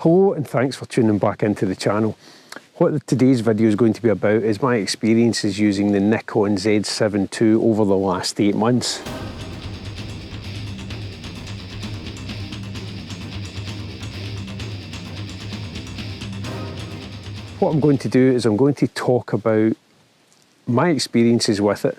Hello and thanks for tuning back into the channel. What today's video is going to be about is my experiences using the Nikon Z7 II over the last 8 months. What I'm going to do is I'm going to talk about my experiences with it,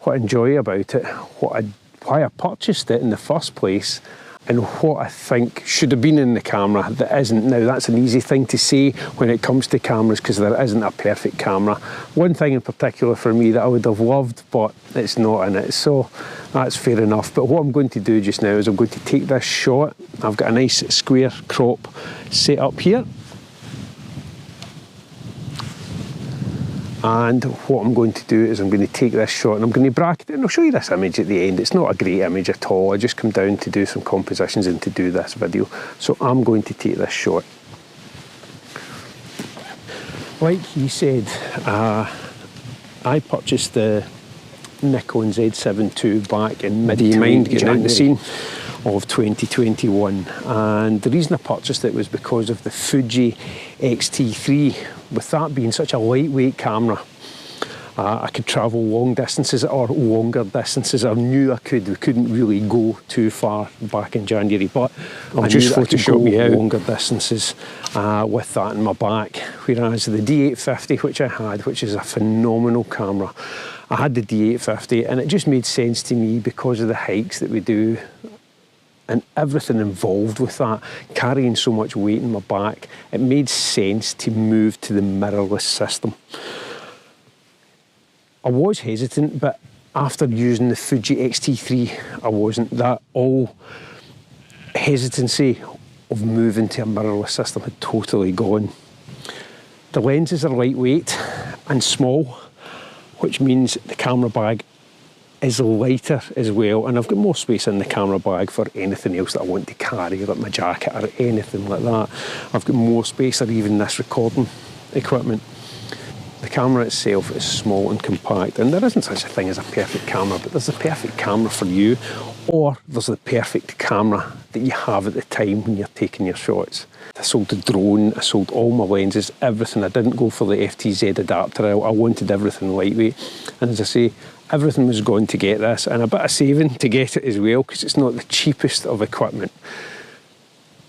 what I enjoy about it, why I purchased it in the first place, and what I think should have been in the camera that isn't. Now that's an easy thing to say when it comes to cameras because there isn't a perfect camera. One thing in particular for me that I would have loved, but it's not in it, so that's fair enough. But what I'm going to do just now is I'm going to take this shot. I've got a nice square crop set up here. And what I'm going to do is I'm going to take this shot and I'm going to bracket it, and I'll show you this image at the end. It's not a great image at all. I just come down to do some compositions and to do this video. So I'm going to take this shot. Like he said, I purchased the Nikon Z7 II back in mid-January of 2021, and the reason I purchased it was because of the Fuji X-T3. With that being such a lightweight camera, I could travel long distances or longer distances. I knew I could. We couldn't really go too far back in January, but I just photoshopped me out longer distances with that in my back. Whereas the D850, which I had, which is a phenomenal camera, I had the D850, and it just made sense to me because of the hikes that we do and everything involved with that, carrying so much weight in my back. It made sense to move to the mirrorless system. I was hesitant, but after using the Fuji X-T3, I wasn't. That all hesitancy of moving to a mirrorless system had totally gone. The lenses are lightweight and small, which means the camera bag is lighter as well, and I've got more space in the camera bag for anything else that I want to carry, like my jacket or anything like that. I've got more space, or even this recording equipment. The camera itself is small and compact, and there isn't such a thing as a perfect camera, but there's a perfect camera for you, or there's the perfect camera that you have at the time when you're taking your shots. I sold the drone, I sold all my lenses, everything. I didn't go for the FTZ adapter. I wanted everything lightweight, and as I say, everything was going to get this, and a bit of saving to get it as well, because it's not the cheapest of equipment.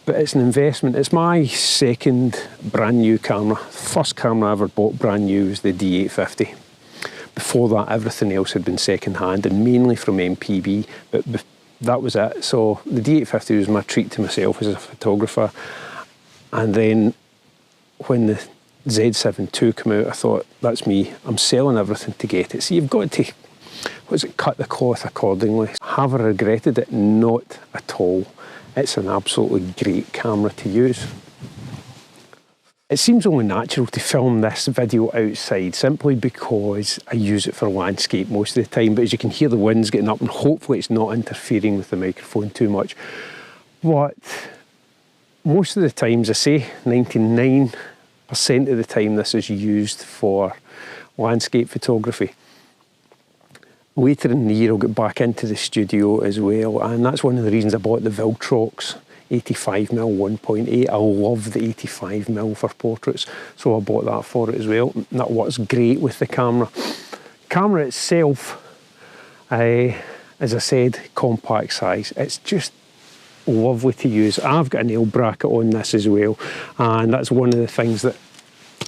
But it's an investment. It's my second brand new camera. The first camera I ever bought brand new was the D850. Before that, everything else had been second hand, and mainly from MPB, but that was it. So the D850 was my treat to myself as a photographer. And then when the Z7 II came out, I thought, that's me. I'm selling everything to get it. So you've got to, cut the cloth accordingly. Have I regretted it? Not at all. It's an absolutely great camera to use. It seems only natural to film this video outside simply because I use it for landscape most of the time, but as you can hear the wind's getting up, and hopefully it's not interfering with the microphone too much. But most of the times, I say 99% of the time, this is used for landscape photography. Later in the year I'll get back into the studio as well, and that's one of the reasons I bought the Viltrox 85mm 1.8. I love the 85mm for portraits, so I bought that for it as well. And that works great with the camera. Camera itself, as I said, compact size. It's just lovely to use. I've got an L bracket on this as well, and that's one of the things that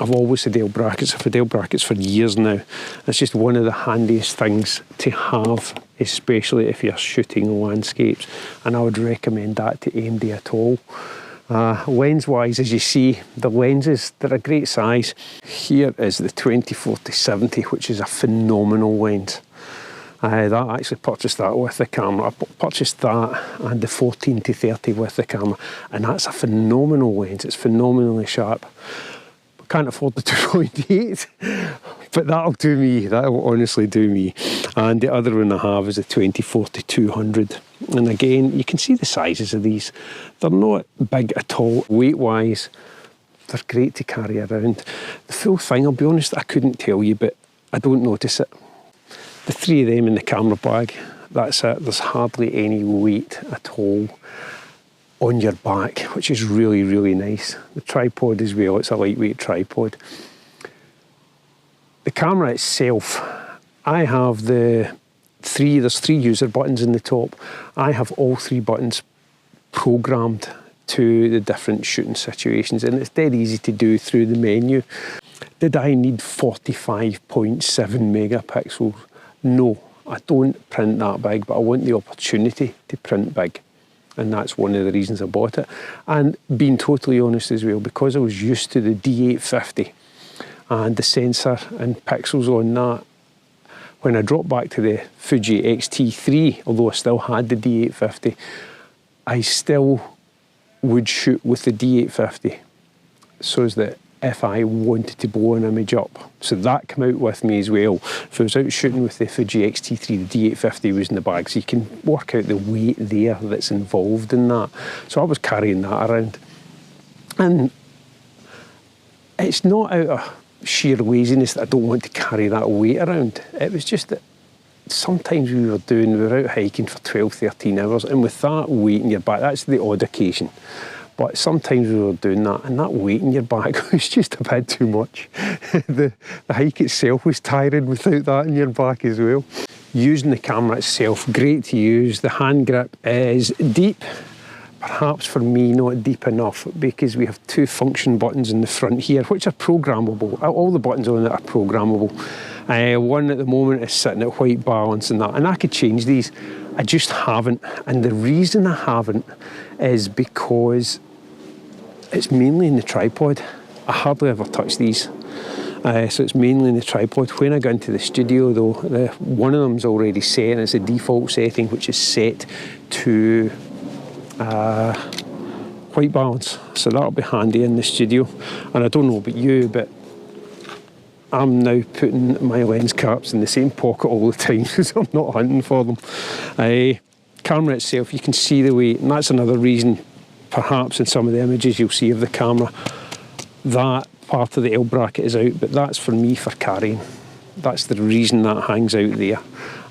I've always had L brackets. I've had L brackets for years now. It's just one of the handiest things to have, especially if you're shooting landscapes, and I would recommend that to anybody at all. Lens-wise, as you see, the lenses, they're a great size. Here is the 20-40-70, which is a phenomenal lens. I actually purchased that with the camera. I purchased that and the 14-30 with the camera, and that's a phenomenal lens. It's phenomenally sharp. Can't afford the 2.8, but that'll do me. That'll honestly do me. And the other one I have is a 20-40-200. And again, you can see the sizes of these. They're not big at all. Weight-wise, they're great to carry around. The full thing, I'll be honest, I couldn't tell you, but I don't notice it. The three of them in the camera bag, that's it. There's hardly any weight at all on your back, which is really, really nice. The tripod as well, it's a lightweight tripod. The camera itself, I have there's three user buttons in the top. I have all three buttons programmed to the different shooting situations, and it's dead easy to do through the menu. Did I need 45.7 megapixels? No, I don't print that big, but I want the opportunity to print big. And that's one of the reasons I bought it. And being totally honest as well, because I was used to the D850 and the sensor and pixels on that, when I dropped back to the Fuji X-T3, although I still had the D850, I still would shoot with the D850, so as that if I wanted to blow an image up. So that came out with me as well. If I was out shooting with the Fuji X-T3, the D850 was in the bag, so you can work out the weight there that's involved in that. So I was carrying that around. And it's not out of sheer laziness that I don't want to carry that weight around. It was just that sometimes we were out hiking for 12, 13 hours, and with that weight in your back, that's the odd occasion. But sometimes we were doing that, and that weight in your back was just a bit too much. The hike itself was tiring without that in your back as well. Using the camera itself, great to use. The hand grip is deep. Perhaps for me not deep enough, because we have two function buttons in the front here, which are programmable. All the buttons on it are programmable. One at the moment is sitting at white balance and that, and I could change these. I just haven't, and the reason I haven't is because it's mainly in the tripod. I hardly ever touch these. So it's mainly in the tripod. When I go into the studio though, one of them's already set, and it's a default setting which is set to white balance, so that'll be handy in the studio. And I don't know about you, but I'm now putting my lens caps in the same pocket all the time because I'm not hunting for them. Camera itself, you can see the weight, and that's another reason perhaps in some of the images you'll see of the camera that part of the L bracket is out, but that's for me for carrying. That's the reason that hangs out there.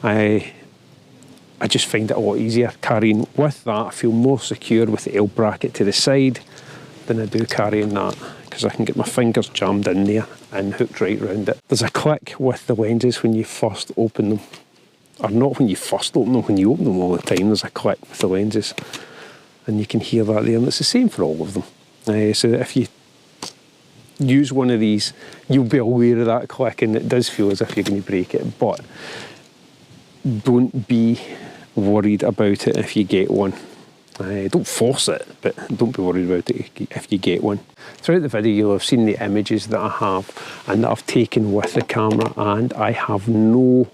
I just find it a lot easier carrying with that. I feel more secure with the L bracket to the side than I do carrying that, because I can get my fingers jammed in there and hooked right round it. There's a click with the lenses when you first open them, or not when you first open them, when you open them all the time, there's a click with the lenses, and you can hear that there, and it's the same for all of them. So if you use one of these, you'll be aware of that click, and it does feel as if you're going to break it, but don't be worried about it if you get one. Don't force it, but don't be worried about it if you get one. Throughout the video you'll have seen the images that I have and that I've taken with the camera, and I have no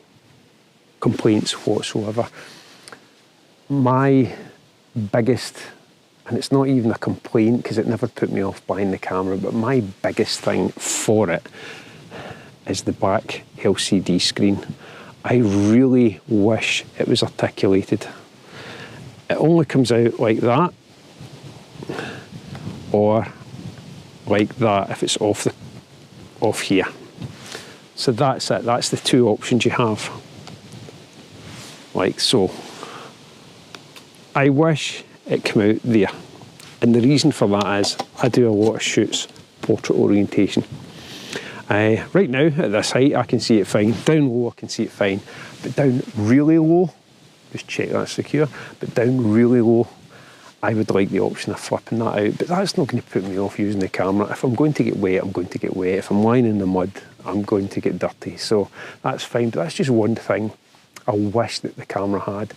complaints whatsoever. My biggest, and it's not even a complaint because it never put me off buying the camera, but my biggest thing for it is the back LCD screen. I really wish it was articulated. It only comes out like that, or like that if it's off here. So that's it, that's the two options you have. Like so. I wish it came out there. And the reason for that is I do a lot of shoots, portrait orientation. Right now, at this height, I can see it fine. Down low, I can see it fine. But down really low, just check that's secure, but down really low, I would like the option of flipping that out. But that's not going to put me off using the camera. If I'm going to get wet, I'm going to get wet. If I'm lying in the mud, I'm going to get dirty. So that's fine, but that's just one thing I wish that the camera had.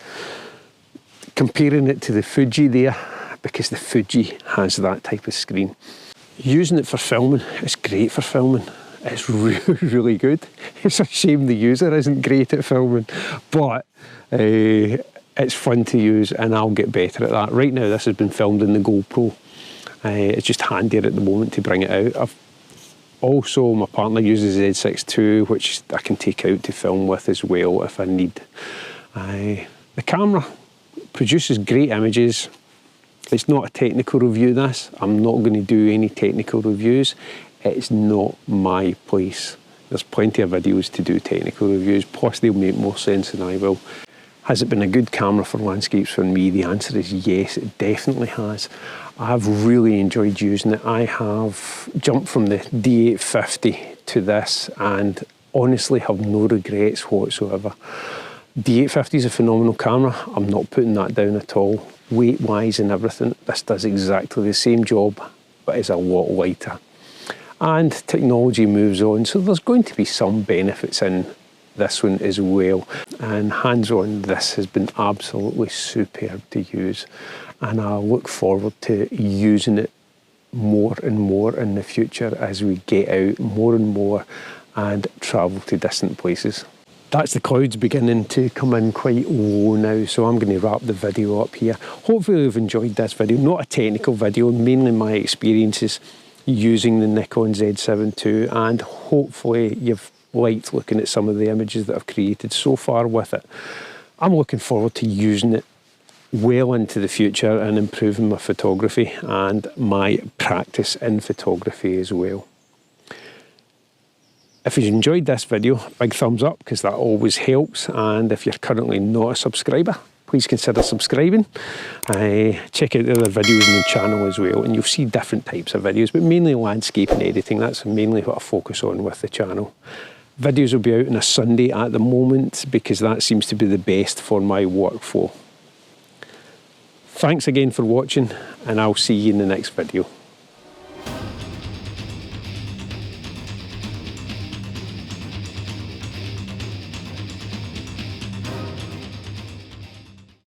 Comparing it to the Fuji there, because the Fuji has that type of screen. Using it for filming, it's great for filming. It's really, really good. It's a shame the user isn't great at filming, but it's fun to use, and I'll get better at that. Right now, this has been filmed in the GoPro. It's just handier at the moment to bring it out. Also, my partner uses the Z6 II, which I can take out to film with as well if I need. The camera produces great images. It's not a technical review, this. I'm not going to do any technical reviews. It's not my place. There's plenty of videos to do technical reviews, plus they'll make more sense than I will. Has it been a good camera for landscapes for me? The answer is yes, it definitely has. I've really enjoyed using it. I have jumped from the D850 to this and honestly have no regrets whatsoever. D850 is a phenomenal camera. I'm not putting that down at all. Weight-wise and everything, this does exactly the same job, but is a lot lighter. And technology moves on, so there's going to be some benefits in this one as well. And hands-on, this has been absolutely superb to use. And I look forward to using it more and more in the future as we get out more and more and travel to distant places. That's the clouds beginning to come in quite low now, so I'm going to wrap the video up here. Hopefully you've enjoyed this video. Not a technical video, mainly my experiences using the Nikon Z7 II, and hopefully you've liked looking at some of the images that I've created so far with it. I'm looking forward to using it well into the future and improving my photography and my practice in photography as well. If you enjoyed this video, big thumbs up because that always helps, and if you're currently not a subscriber, please consider subscribing. Check out the other videos on the channel as well, and you'll see different types of videos, but mainly landscape and editing. That's mainly what I focus on with the channel. Videos will be out on a Sunday at the moment because that seems to be the best for my workflow. Thanks again for watching, and I'll see you in the next video.